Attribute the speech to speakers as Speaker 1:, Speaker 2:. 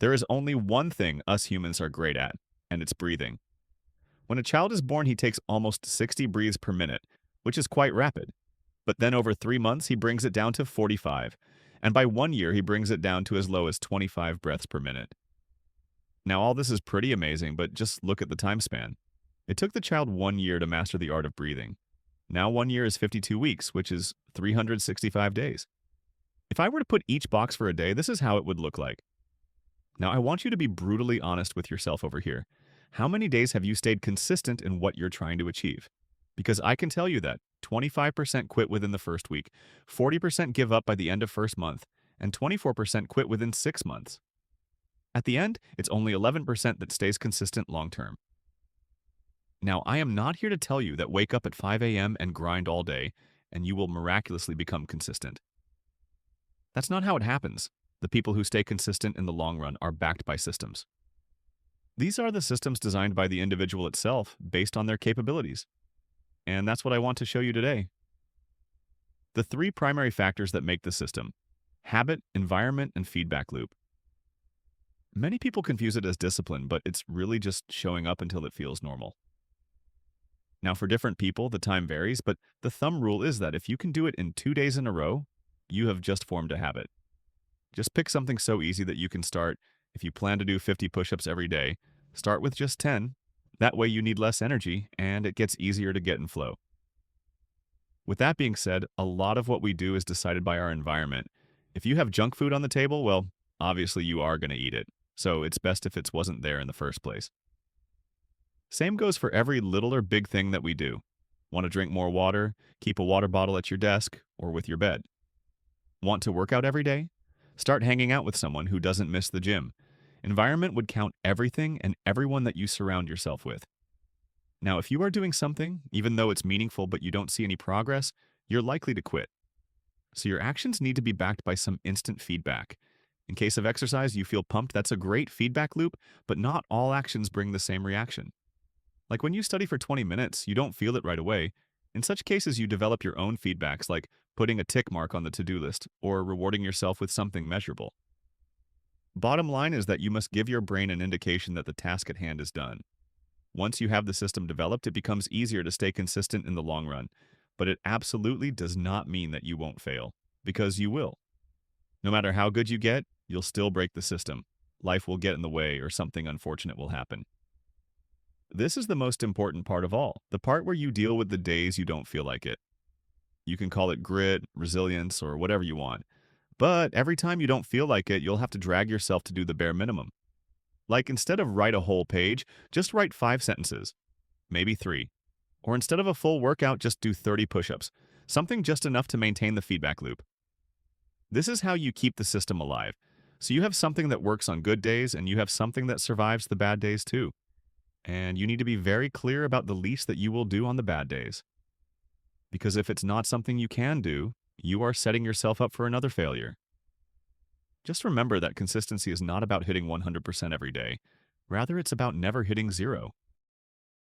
Speaker 1: There is only one thing us humans are great at, and it's breathing. When a child is born, he takes almost 60 breaths per minute, which is quite rapid. But then over 3 months, he brings it down to 45. And by 1 year, he brings it down to as low as 25 breaths per minute. Now, all this is pretty amazing, but just look at the time span. It took the child 1 year to master the art of breathing. Now, 1 year is 52 weeks, which is 365 days. If I were to put each box for a day, this is how it would look like. Now, I want you to be brutally honest with yourself over here. How many days have you stayed consistent in what you're trying to achieve? Because I can tell you that 25% quit within the first week, 40% give up by the end of first month, and 24% quit within 6 months. At the end, it's only 11% that stays consistent long term. Now, I am not here to tell you that wake up at 5 a.m. and grind all day, and you will miraculously become consistent. That's not how it happens. The people who stay consistent in the long run are backed by systems. These are the systems designed by the individual itself based on their capabilities. And that's what I want to show you today. The three primary factors that make the system: habit, environment, and feedback loop. Many people confuse it as discipline, but it's really just showing up until it feels normal. Now, for different people, the time varies, but the thumb rule is that if you can do it in 2 days in a row, you have just formed a habit. Just pick something so easy that you can start. If you plan to do 50 push-ups every day, start with just 10. That way you need less energy, and it gets easier to get in flow. With that being said, a lot of what we do is decided by our environment. If you have junk food on the table, well, obviously you are going to eat it. So it's best if it wasn't there in the first place. Same goes for every little or big thing that we do. Want to drink more water? Keep a water bottle at your desk or with your bed. Want to work out every day? Start hanging out with someone who doesn't miss the gym. Environment would count everything and everyone that you surround yourself with. Now, if you are doing something, even though it's meaningful but you don't see any progress, you're likely to quit. So your actions need to be backed by some instant feedback. In case of exercise, you feel pumped, that's a great feedback loop, but not all actions bring the same reaction. Like when you study for 20 minutes, you don't feel it right away. In such cases, you develop your own feedbacks, like putting a tick mark on the to-do list or rewarding yourself with something measurable. Bottom line is that you must give your brain an indication that the task at hand is done. Once you have the system developed, it becomes easier to stay consistent in the long run, but it absolutely does not mean that you won't fail, because you will. No matter how good you get, you'll still break the system. Life will get in the way or something unfortunate will happen. This is the most important part of all, the part where you deal with the days you don't feel like it. You can call it grit, resilience, or whatever you want. But every time you don't feel like it, you'll have to drag yourself to do the bare minimum. Like instead of write a whole page, just write 5 sentences, maybe 3. Or instead of a full workout, just do 30 push-ups, something just enough to maintain the feedback loop. This is how you keep the system alive. So you have something that works on good days and you have something that survives the bad days too. And you need to be very clear about the least that you will do on the bad days. Because if it's not something you can do, you are setting yourself up for another failure. Just remember that consistency is not about hitting 100% every day. Rather, it's about never hitting zero.